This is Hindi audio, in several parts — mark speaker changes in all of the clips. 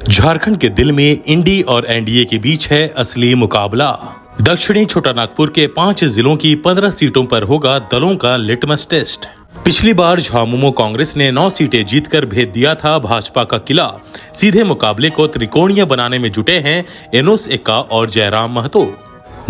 Speaker 1: झारखंड के दिल में इंडी और एनडीए के बीच है असली मुकाबला। दक्षिणी छोटानागपुर के 5 जिलों की 15 सीटों पर होगा दलों का लिटमस टेस्ट। पिछली बार झामुमो कांग्रेस ने 9 सीटें जीतकर भेद दिया था भाजपा का किला। सीधे मुकाबले को त्रिकोणीय बनाने में जुटे हैं एनोस एक्का और जयराम महतो।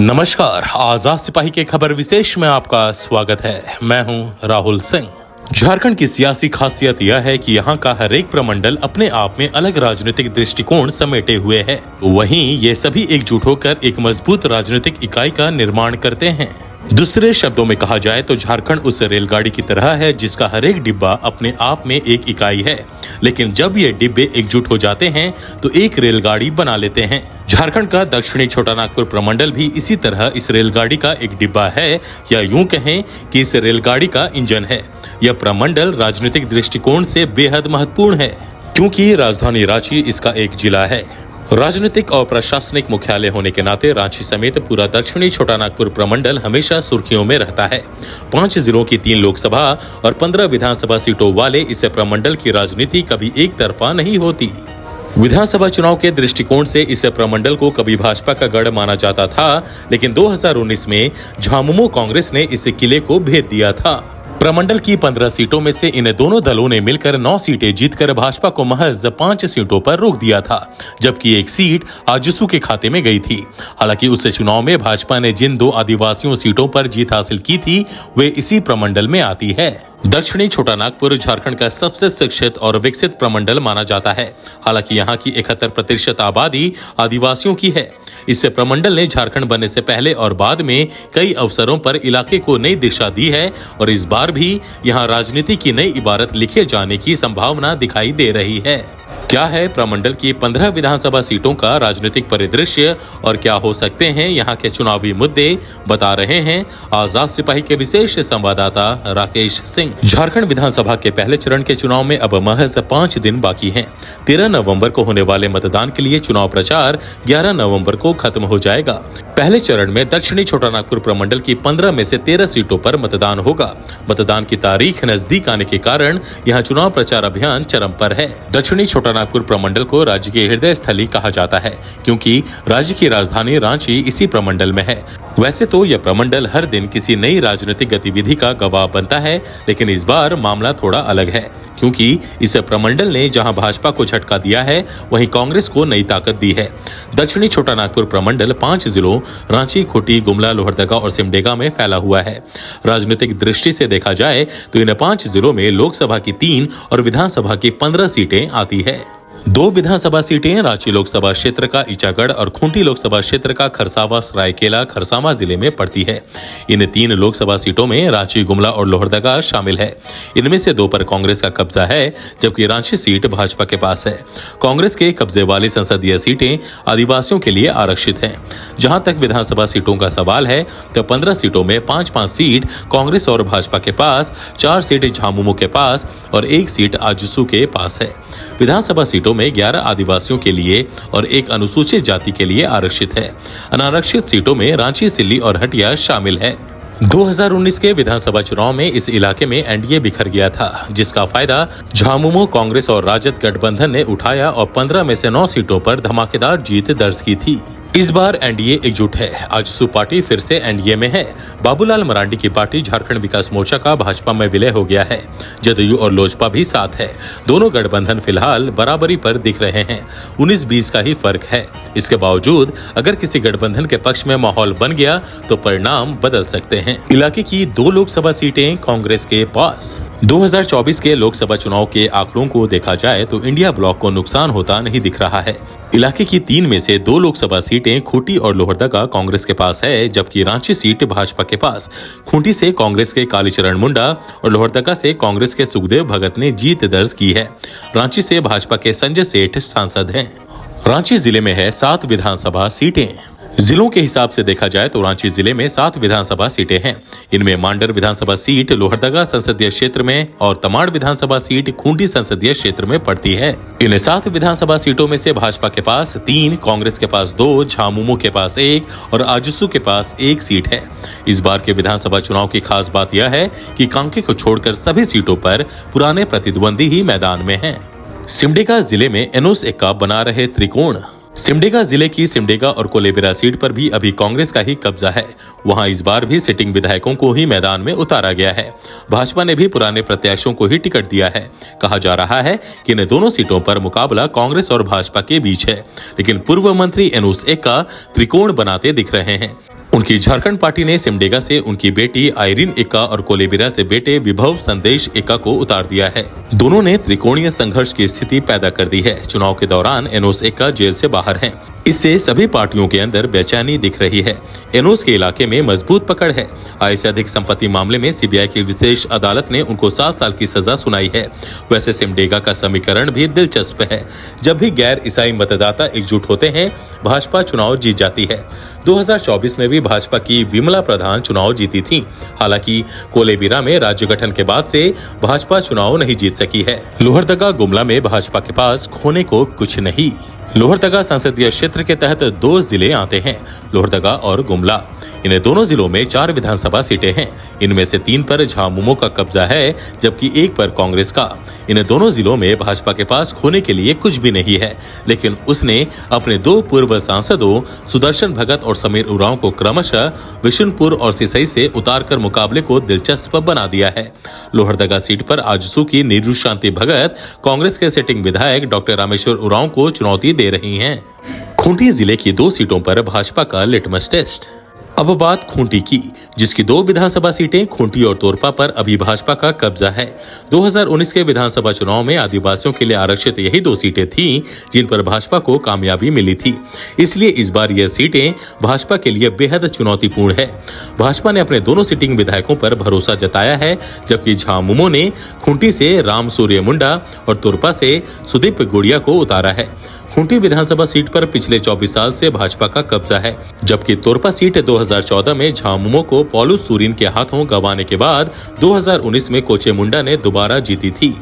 Speaker 1: नमस्कार, आजाद सिपाही के खबर विशेष में आपका स्वागत है। मैं हूं राहुल सिंह। झारखंड की सियासी खासियत यह है कि यहाँ का हर एक प्रमंडल अपने आप में अलग राजनीतिक दृष्टिकोण समेटे हुए है। वहीं ये सभी एकजुट होकर एक मजबूत राजनीतिक इकाई का निर्माण करते हैं। दूसरे शब्दों में कहा जाए तो झारखंड उस रेलगाड़ी की तरह है जिसका हर एक डिब्बा अपने आप में एक इकाई है, लेकिन जब ये डिब्बे एकजुट हो जाते हैं तो एक रेलगाड़ी बना लेते हैं। झारखंड का दक्षिणी छोटानागपुर प्रमंडल भी इसी तरह इस रेलगाड़ी का एक डिब्बा है, या यूं कहें कि इस रेलगाड़ी का इंजन है। यह प्रमंडल राजनीतिक दृष्टिकोण से बेहद महत्वपूर्ण है, क्योंकि राजधानी रांची इसका एक जिला है। राजनीतिक और प्रशासनिक मुख्यालय होने के नाते रांची समेत पूरा दक्षिणी छोटानागपुर प्रमंडल हमेशा सुर्खियों में रहता है। 5 जिलों की 3 लोकसभा और 15 विधानसभा सीटों वाले इस प्रमंडल की राजनीति कभी एक तरफा नहीं होती। विधानसभा चुनाव के दृष्टिकोण से इस प्रमंडल को कभी भाजपा का गढ़ माना जाता था, लेकिन 2019 में झामुमो कांग्रेस ने इस किले को भेद दिया था। प्रमंडल की 15 सीटों में से इन दोनों दलों ने मिलकर 9 सीटें जीतकर भाजपा को महज 5 सीटों पर रोक दिया था, जबकि एक सीट आजसू के खाते में गई थी। हालांकि उस चुनाव में भाजपा ने जिन 2 आदिवासियों सीटों पर जीत हासिल की थी वे इसी प्रमंडल में आती है। दक्षिणी छोटानागपुर झारखंड का सबसे शिक्षित और विकसित प्रमंडल माना जाता है। हालांकि यहाँ की 71% आबादी आदिवासियों की है। इस प्रमंडल ने झारखंड बनने से पहले और बाद में कई अवसरों पर इलाके को नई दिशा दी है, और इस बार भी यहाँ राजनीति की नई इबारत लिखे जाने की संभावना दिखाई दे रही है। क्या है प्रमंडल की 15 विधानसभा सीटों का राजनीतिक परिदृश्य और क्या हो सकते हैं यहाँ के चुनावी मुद्दे, बता रहे हैं आजाद सिपाही के विशेष संवाददाता राकेश सिंह। झारखंड विधानसभा के पहले चरण के चुनाव में अब महज 5 दिन बाकी हैं। 13 नवंबर को होने वाले मतदान के लिए चुनाव प्रचार 11 नवंबर को खत्म हो जाएगा। पहले चरण में दक्षिणी छोटानागपुर प्रमंडल की 15 में से 13 सीटों पर मतदान होगा। मतदान की तारीख नजदीक आने के कारण यहाँ चुनाव प्रचार अभियान चरम पर है। दक्षिणी छोटानागपुर प्रमंडल को राज्य की हृदय स्थली कहा जाता है, क्योंकि राज्य की राजधानी रांची इसी प्रमंडल में है। वैसे तो यह प्रमंडल हर दिन किसी नई राजनीतिक गतिविधि का गवाह बनता है, लेकिन इस बार मामला थोड़ा अलग है, क्योंकि इस प्रमंडल ने जहां भाजपा को झटका दिया है वहीं कांग्रेस को नई ताकत दी है। दक्षिणी छोटानागपुर प्रमंडल 5 जिलों रांची, खूंटी, गुमला, लोहरदगा और सिमडेगा में फैला हुआ है। राजनीतिक दृष्टि से देखा जाए तो इन 5 जिलों में लोकसभा की 3 और विधानसभा की 15 सीटें आती है। 2 विधानसभा सीटें रांची लोकसभा क्षेत्र का ईचागढ़ और खूंटी लोकसभा क्षेत्र का खरसावा सरायकेला खरसावा जिले में पड़ती है। इन 3 लोकसभा सीटों में रांची, गुमला और लोहरदगा शामिल है। इनमें से 2 पर कांग्रेस का कब्जा है, जबकि रांची सीट भाजपा के पास है। कांग्रेस के कब्जे वाली संसदीय सीटें आदिवासियों के लिए आरक्षित हैं। जहां तक विधानसभा सीटों का सवाल है तो 15 सीटों में 5-5 सीट कांग्रेस और भाजपा के पास, 4 सीट झामुमो के पास और 1 सीट आजसू के पास है। विधानसभा सीटों में 11 आदिवासियों के लिए और 1 अनुसूचित जाति के लिए आरक्षित है। अनारक्षित सीटों में रांची, सिल्ली और हटिया शामिल है। 2019 के विधानसभा चुनाव में इस इलाके में एनडीए बिखर गया था, जिसका फायदा झामुमो, कांग्रेस और राजद गठबंधन ने उठाया और 15 में से 9 सीटों पर धमाकेदार जीत दर्ज की थी। इस बार एनडीए एकजुट है। आजसू पार्टी फिर से एनडीए में है। बाबूलाल मरांडी की पार्टी झारखंड विकास मोर्चा का भाजपा में विलय हो गया है। जदयू और लोजपा भी साथ है। दोनों गठबंधन फिलहाल बराबरी पर दिख रहे हैं। 19-20 का ही फर्क है। इसके बावजूद अगर किसी गठबंधन के पक्ष में माहौल बन गया तो परिणाम बदल सकते हैं। इलाके की 2 लोकसभा सीटें कांग्रेस के पास। 2024 के लोकसभा चुनाव के आंकड़ों को देखा जाए तो इंडिया ब्लॉक को नुकसान होता नहीं दिख रहा है। इलाके की 3 में से 2 लोकसभा सीटें खूंटी और लोहरदगा कांग्रेस के पास है, जबकि रांची सीट भाजपा के पास। खूंटी से कांग्रेस के कालीचरण मुंडा और लोहरदगा से कांग्रेस के सुखदेव भगत ने जीत दर्ज की है। रांची से भाजपा के संजय सेठ सांसद हैं। रांची जिले में है 7 विधानसभा सीटें। जिलों के हिसाब से देखा जाए तो रांची जिले में 7 विधानसभा सीटें हैं। इनमें मांडर विधानसभा सीट लोहरदगा संसदीय क्षेत्र में और तमाड़ विधानसभा सीट खूंटी संसदीय क्षेत्र में पड़ती है। इन 7 विधानसभा सीटों में से भाजपा के पास 3, कांग्रेस के पास 2, झामुमो के पास 1 और आजसू के पास 1 सीट है। इस बार के विधानसभा चुनाव की खास बात यह है कि कांके को छोड़कर सभी सीटों पर पुराने प्रतिद्वंदी ही मैदान में हैं। सिमडेगा जिले में एनोस एक्का बना रहे त्रिकोण। सिमडेगा जिले की सिमडेगा और कोलेबिरा सीट पर भी अभी कांग्रेस का ही कब्जा है। वहां इस बार भी सिटिंग विधायकों को ही मैदान में उतारा गया है। भाजपा ने भी पुराने प्रत्याशियों को ही टिकट दिया है। कहा जा रहा है कि इन दोनों सीटों पर मुकाबला कांग्रेस और भाजपा के बीच है, लेकिन पूर्व मंत्री एनोस एक्का त्रिकोण बनाते दिख रहे हैं। उनकी झारखंड पार्टी ने सिमडेगा से उनकी बेटी आइरिन एक्का और कोलेबिरा से बेटे विभव संदेश एक्का को उतार दिया है। दोनों ने त्रिकोणीय संघर्ष की स्थिति पैदा कर दी है। चुनाव के दौरान एनोस एक्का जेल से बाहर हैं। इससे सभी पार्टियों के अंदर बेचैनी दिख रही है। एनोस के इलाके में मजबूत पकड़ है। आय से अधिक संपत्ति मामले में सीबीआई की विशेष अदालत ने उनको 7 साल की सजा सुनाई है। वैसे सिमडेगा का समीकरण भी दिलचस्प है। जब भी गैर ईसाई मतदाता एकजुट होते हैं, भाजपा चुनाव जीत जाती है। 2024 में भी भाजपा की विमला प्रधान चुनाव जीती थी। हालांकि कोलेबिरा में राज्य गठन के बाद से भाजपा चुनाव नहीं जीत सकी है। लोहरदगा गुमला में भाजपा के पास खोने को कुछ नहीं। लोहरदगा संसदीय क्षेत्र के तहत 2 जिले आते हैं, लोहरदगा और गुमला। इन दोनों जिलों में 4 विधानसभा सीटें हैं। इनमें से 3 पर झामुमो का कब्जा है, जबकि 1 पर कांग्रेस का। इन दोनों जिलों में भाजपा के पास खोने के लिए कुछ भी नहीं है, लेकिन उसने अपने 2 पूर्व सांसदों सुदर्शन भगत और समीर उरांव को क्रमशः विशुनपुर और सिसई से उतारकर मुकाबले को दिलचस्प बना दिया है। लोहरदगा सीट पर आजसू की नीरू शांति भगत कांग्रेस के सिटिंग विधायक डॉक्टर रामेश्वर उरांव को चुनौती दे रही हैं। खूंटी जिले की 2 सीटों पर भाजपा का लिटमस टेस्ट। अब बात खूंटी की, जिसकी 2 विधानसभा सीटें खूंटी और तोरपा पर अभी भाजपा का कब्जा है। 2019 के विधानसभा चुनाव में आदिवासियों के लिए आरक्षित यही 2 सीटें थीं, जिन पर भाजपा को कामयाबी मिली थी। इसलिए इस बार ये सीटें भाजपा के लिए बेहद चुनौतीपूर्ण है। भाजपा ने अपने दोनों सिटिंग विधायकों पर भरोसा जताया है, जबकि झामुमो ने खूंटी से राम सूर्य मुंडा और तोरपा से सुदीप गुड़िया को उतारा है। खूंटी विधानसभा सीट पर पिछले 24 साल से भाजपा का कब्जा है, जबकि तोरपा सीट 2014 में झामुमो को पॉलू सूरीन के हाथों गंवाने के बाद 2019 में कोचे मुंडा ने दोबारा जीती थी।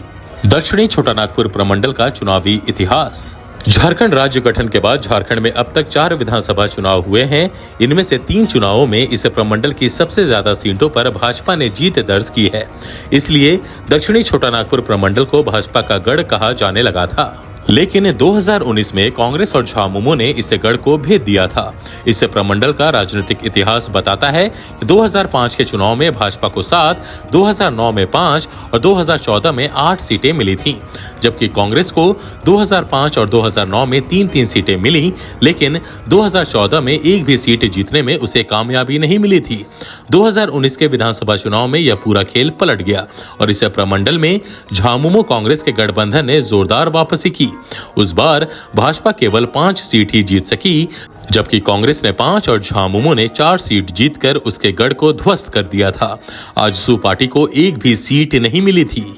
Speaker 1: दक्षिणी छोटानागपुर प्रमंडल का चुनावी इतिहास। झारखंड राज्य गठन के बाद झारखंड में अब तक 4 विधानसभा चुनाव हुए हैं। इनमें से 3 चुनावों में इस प्रमंडल की सबसे ज्यादा सीटों पर भाजपा ने जीत दर्ज की है। इसलिए दक्षिणी छोटानागपुर प्रमंडल को भाजपा का गढ़ कहा जाने लगा था। लेकिन 2019 में कांग्रेस और झामुमो ने इस गढ़ को भेद दिया था। इस प्रमंडल का राजनीतिक इतिहास बताता है कि 2005 के चुनाव में भाजपा को 7, 2009 में 5 और 2014 में 8 सीटें मिली थीं, जबकि कांग्रेस को 2005 और 2009 में 3-3 सीटें मिली, लेकिन 2014 में एक भी सीट जीतने में उसे कामयाबी नहीं मिली थी। 2019 के विधानसभा चुनाव में यह पूरा खेल पलट गया और इस प्रमंडल में झामुमो कांग्रेस के गठबंधन ने जोरदार वापसी की। उस बार भाजपा केवल 5 सीट ही जीत सकी, जबकि कांग्रेस ने 5 और झामुमो ने 4 सीट जीतकर उसके गढ़ को ध्वस्त कर दिया था। आजसू पार्टी को एक भी सीट नहीं मिली थी।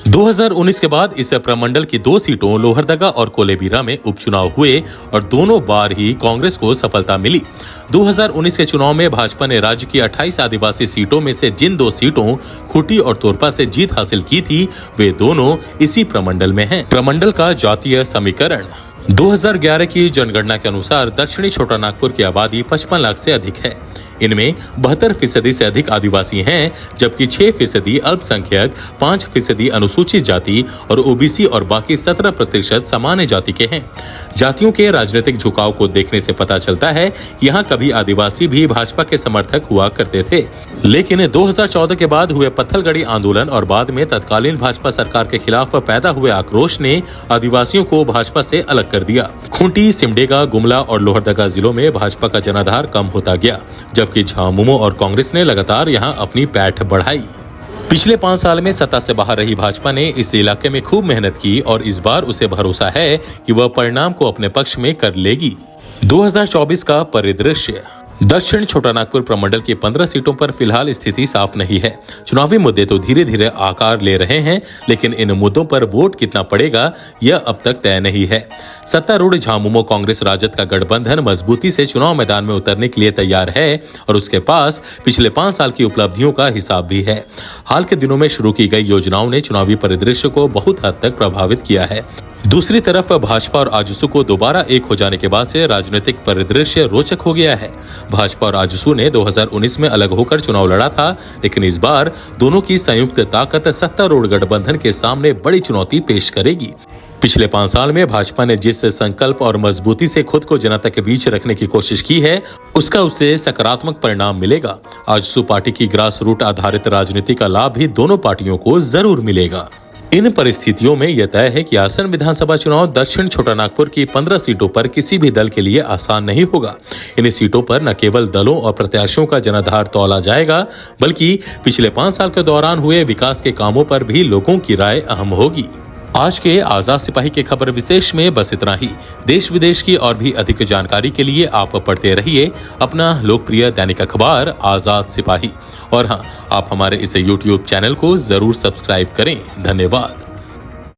Speaker 1: 2019 के बाद इस प्रमंडल की 2 सीटों लोहरदगा और कोलेबिरा में उपचुनाव हुए और दोनों बार ही कांग्रेस को सफलता मिली। 2019 के चुनाव में भाजपा ने राज्य की 28 आदिवासी सीटों में से जिन 2 सीटों खूंटी और तोरपा से जीत हासिल की थी, वे दोनों इसी प्रमंडल में हैं। प्रमंडल का जातीय समीकरण। 2011 की जनगणना के अनुसार दक्षिणी छोटानागपुर की आबादी 55 लाख से अधिक है। इनमें 72% से अधिक आदिवासी हैं, जबकि 6% अल्पसंख्यक, 5% अनुसूचित जाति और ओबीसी और बाकी 17% सामान्य जाति के हैं। जातियों के राजनीतिक झुकाव को देखने से पता चलता है कि यहाँ कभी आदिवासी भी भाजपा के समर्थक हुआ करते थे, लेकिन 2014 के बाद हुए पत्थलगड़ी आंदोलन और बाद में तत्कालीन भाजपा सरकार के खिलाफ पैदा हुए आक्रोश ने आदिवासियों को भाजपा से अलग कर दिया। खूंटी, सिमडेगा, गुमला और लोहरदगा जिलों में भाजपा का जनाधार कम होता गया, जबकि झामुमो और कांग्रेस ने लगातार यहां अपनी पैठ बढ़ाई। पिछले 5 साल में सत्ता से बाहर रही भाजपा ने इस इलाके में खूब मेहनत की और इस बार उसे भरोसा है कि वह परिणाम को अपने पक्ष में कर लेगी। 2024 का परिदृश्य। दक्षिण छोटानागपुर प्रमंडल की 15 सीटों पर फिलहाल स्थिति साफ नहीं है। चुनावी मुद्दे तो धीरे धीरे आकार ले रहे हैं, लेकिन इन मुद्दों पर वोट कितना पड़ेगा यह अब तक तय नहीं है। सत्तारूढ़ झामुमो कांग्रेस राजद का गठबंधन मजबूती से चुनाव मैदान में उतरने के लिए तैयार है और उसके पास पिछले 5 साल की उपलब्धियों का हिसाब भी है। हाल के दिनों में शुरू की गई योजनाओं ने चुनावी परिदृश्य को बहुत हद तक प्रभावित किया है। दूसरी तरफ भाजपा और आजसू को दोबारा एक हो जाने के बाद से राजनीतिक परिदृश्य रोचक हो गया है। भाजपा और आजसू ने 2019 में अलग होकर चुनाव लड़ा था, लेकिन इस बार दोनों की संयुक्त ताकत सत्तारूढ़ गठबंधन के सामने बड़ी चुनौती पेश करेगी। पिछले 5 साल में भाजपा ने जिस संकल्प और मजबूती से खुद को जनता के बीच रखने की कोशिश की है, उसका उससे सकारात्मक परिणाम मिलेगा। आजसू पार्टी की ग्रास रूट आधारित राजनीति का लाभ भी दोनों पार्टियों को जरूर मिलेगा। इन परिस्थितियों में यह तय है कि आसन विधानसभा चुनाव दक्षिण छोटा नागपुर की 15 सीटों पर किसी भी दल के लिए आसान नहीं होगा। इन सीटों पर न केवल दलों और प्रत्याशियों का जनाधार तौला जाएगा, बल्कि पिछले 5 साल के दौरान हुए विकास के कामों पर भी लोगों की राय अहम होगी। आज के आजाद सिपाही के खबर विशेष में बस इतना ही। देश विदेश की और भी अधिक जानकारी के लिए आप पढ़ते रहिए अपना लोकप्रिय दैनिक अखबार आजाद सिपाही। और हाँ, आप हमारे इस YouTube चैनल को जरूर सब्सक्राइब करें। धन्यवाद।